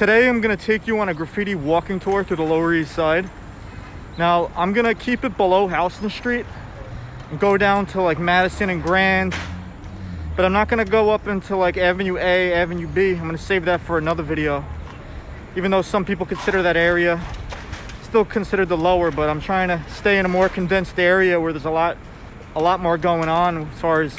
Today I'm gonna take you on a graffiti walking tour through the Lower East Side. Now I'm gonna keep it below Houston Street and go down to like Madison and Grand, but I'm not gonna go up into like Avenue A, Avenue B. I'm gonna save that for another video. Even though some people consider that area still considered the lower, but I'm trying to stay in a more condensed area where there's a lot more going on as far as,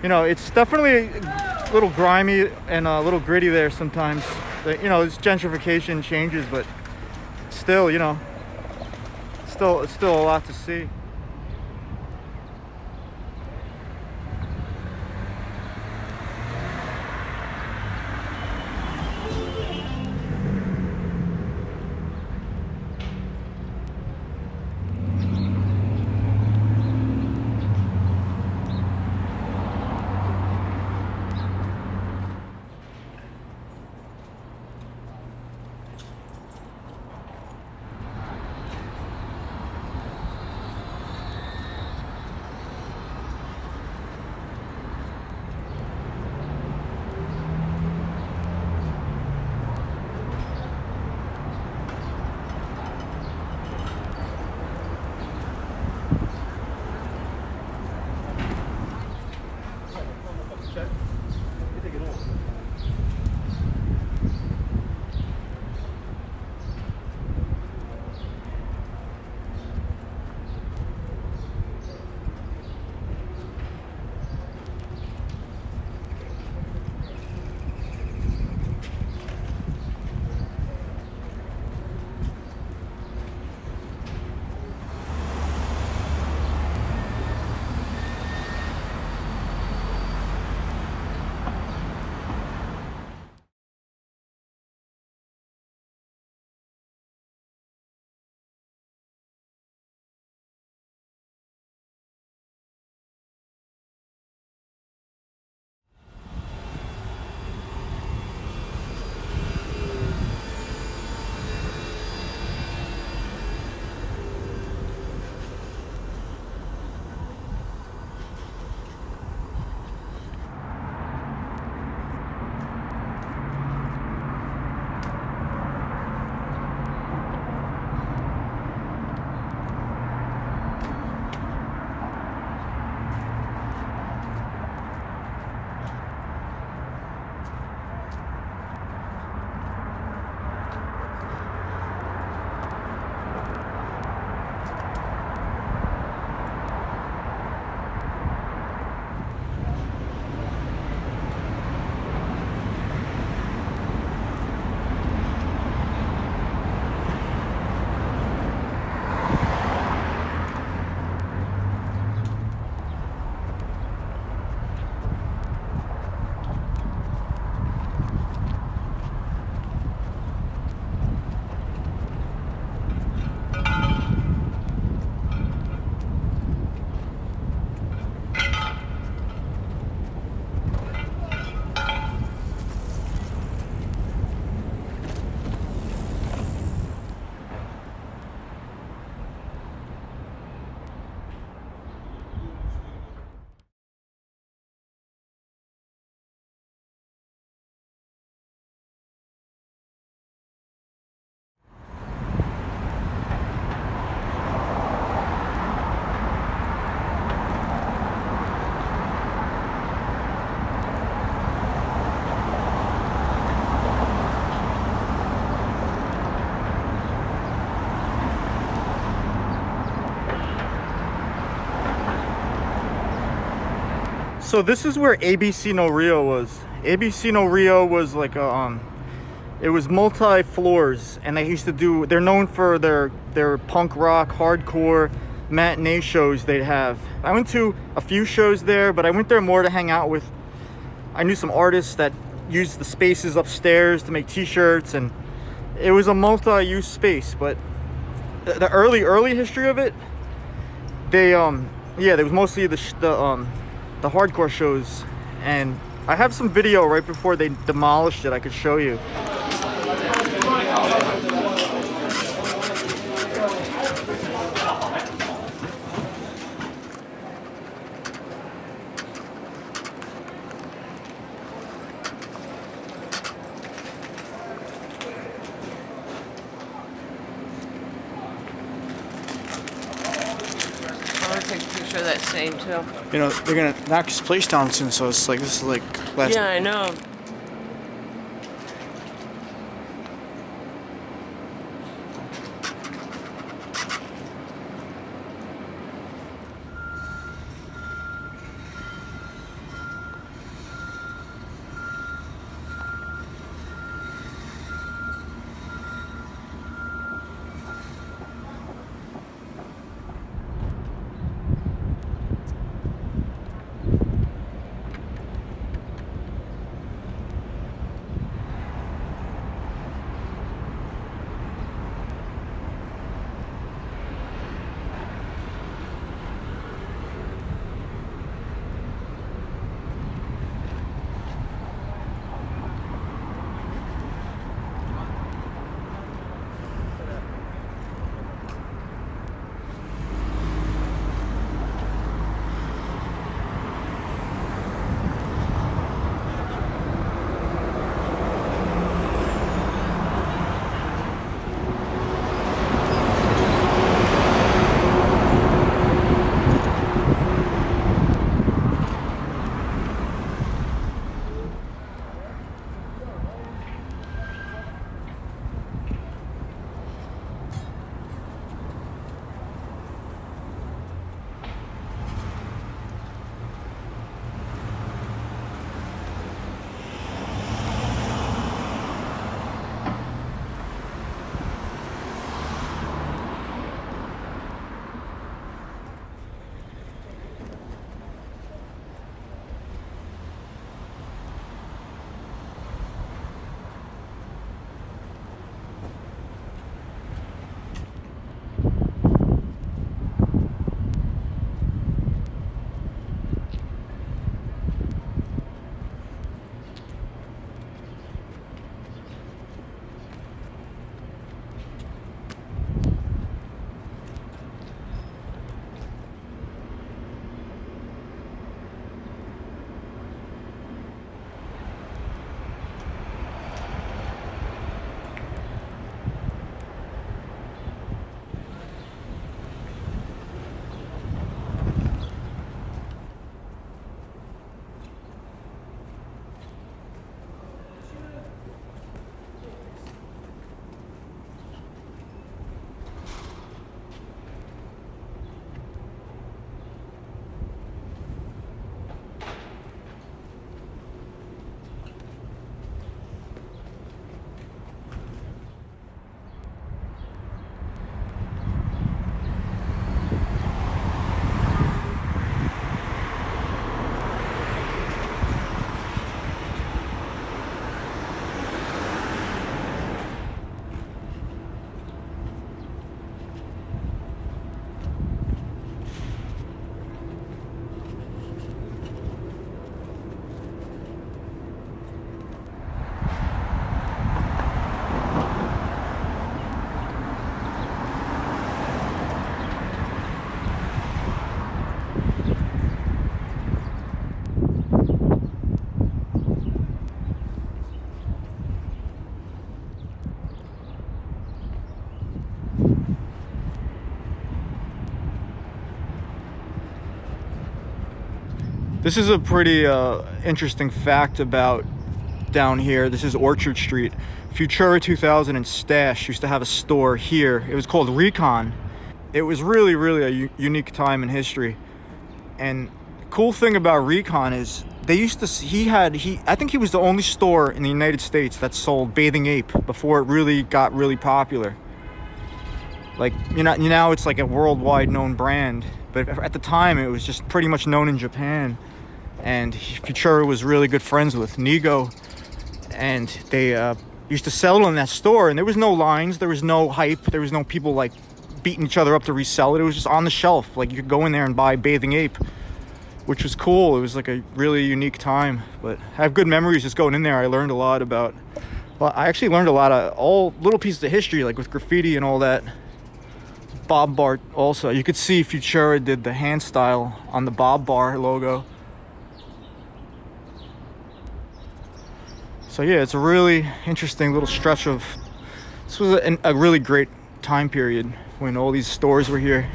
you know, it's definitely a little grimy and a little gritty there sometimes. You know, this gentrification changes, but still, you know, it's still a lot to see. So this is where ABC No Rio was. ABC No Rio was like a it was multi floors, and they're known for their punk rock, hardcore matinee shows they'd have. I went to a few shows there, but I went there more to hang out with. I knew some artists that used the spaces upstairs to make t-shirts, and it was a multi-use space. But the early history of it, there was mostly the hardcore shows, and I have some video right before they demolished it I could show you. take a picture of that stain too. You know, they're gonna knock his place down soon, so it's like, this is like last. Yeah, I know. This is a pretty interesting fact about down here. This is Orchard Street. Futura 2000 and Stash used to have a store here. It was called Recon. It was really a unique time in history. And the cool thing about Recon is they used to, I think he was the only store in the United States that sold Bathing Ape before it really got really popular. Like, now it's like a worldwide known brand, but at the time it was just pretty much known in Japan. And Futura was really good friends with Nigo, and they used to sell in that store, and there was no lines, there was no hype, there was no people like beating each other up to resell it. It was just on the shelf. Like, you could go in there and buy Bathing Ape, which was cool. It was like a really unique time. But I have good memories just going in there. I learned a lot about, well, I actually learned a lot of all little pieces of history, like with graffiti and all that. Bob Bar also. You could see Futura did the hand style on the Bob Bar logo. So yeah, it's a really interesting little stretch of, this was a really great time period when all these stores were here.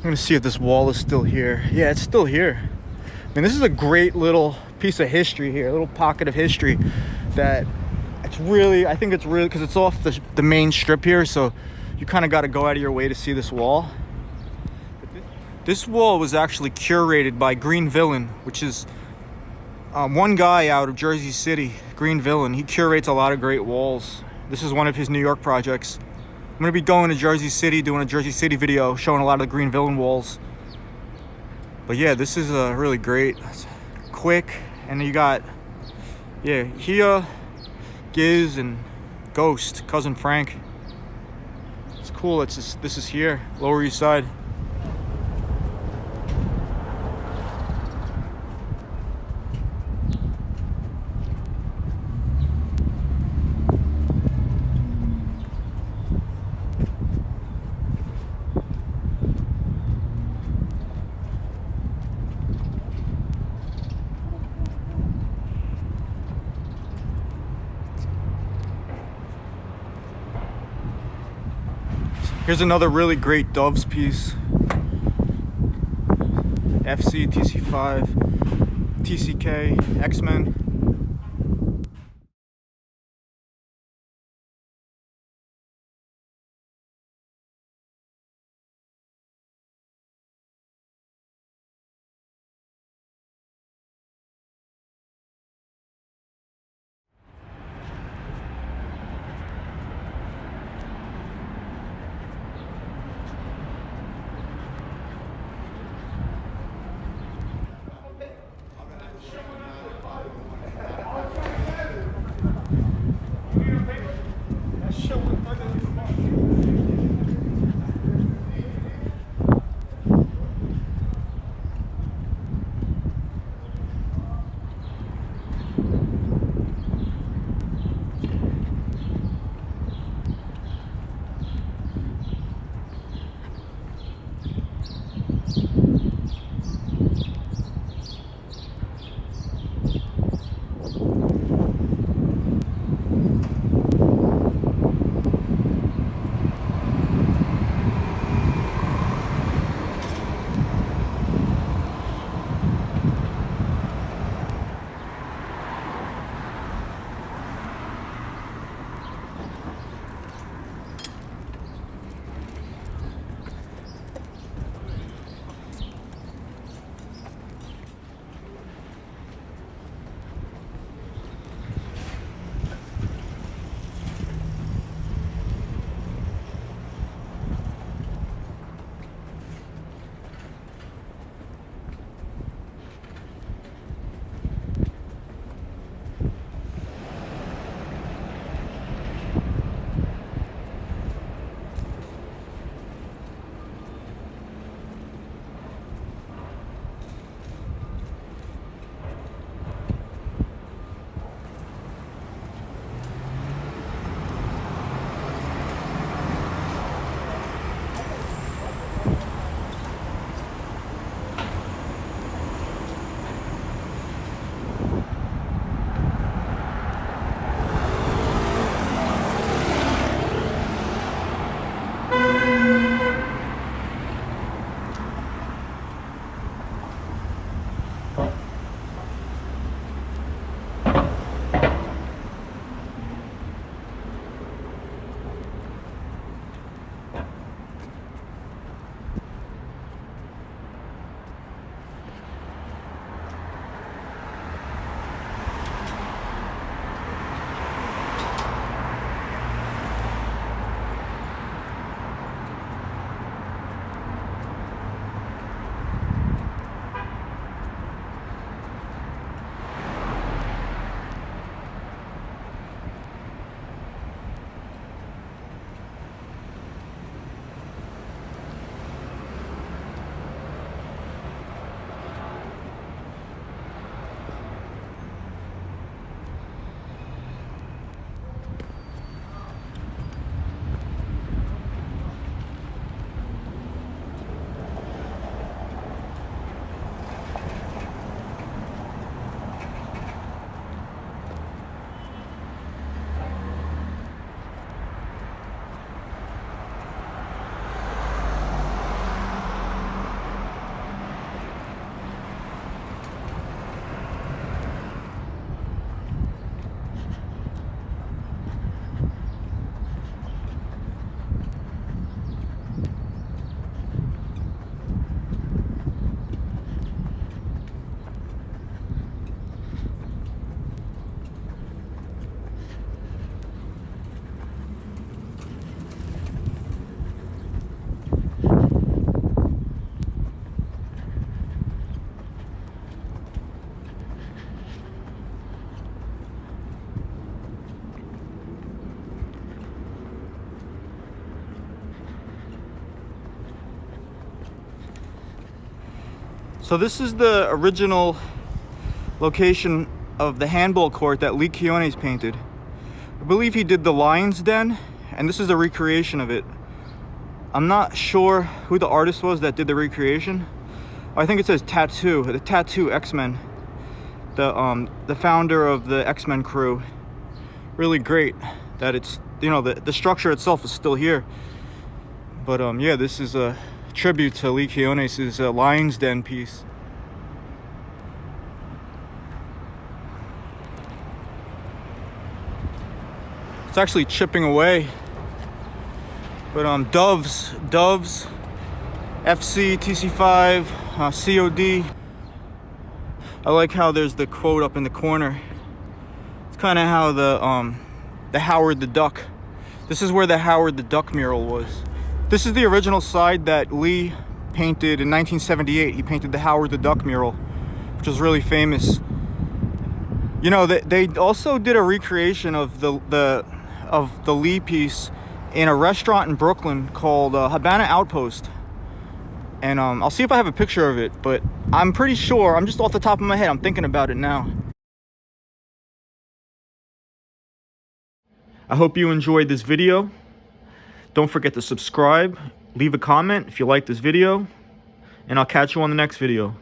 I'm gonna see if this wall is still here. Yeah, it's still here. I mean, this is a great little piece of history here, a little pocket of history that it's really, I think it's really, because it's off the main strip here, so you kind of got to go out of your way to see this wall. This wall was actually curated by Green Villain, which is one guy out of Jersey City, Green Villain. He curates a lot of great walls. This is one of his New York projects. I'm going to be going to Jersey City, doing a Jersey City video, showing a lot of the Green Villain walls. But yeah, this is really great. It's quick, and you got, yeah, Hia, Giz, and Ghost, Cousin Frank. It's cool. It's just, this is here, Lower East Side. Here's another really great Doves piece. FC, TC5, TCK, X-Men. So this is the original location of the handball court that Lee Quiones painted. I believe he did the Lion's Den, and this is a recreation of it. I'm not sure who the artist was that did the recreation. I think it says Tattoo, the Tattoo X-Men, the founder of the X-Men crew. Really great that it's, you know, the structure itself is still here. But yeah, this is a tribute to Lee Quiones' Lion's Den piece. It's actually chipping away. But Doves, FC, TC5, COD. I like how there's the quote up in the corner. It's kind of how the Howard the Duck. This is where the Howard the Duck mural was. This is the original side that Lee painted in 1978. He painted the Howard the Duck mural, which was really famous. You know, they also did a recreation of the Lee piece in a restaurant in Brooklyn called Habana Outpost. And I'll see if I have a picture of it, but I'm pretty sure, I'm just off the top of my head, I'm thinking about it now. I hope you enjoyed this video. Don't forget to subscribe, leave a comment if you like this video, and I'll catch you on the next video.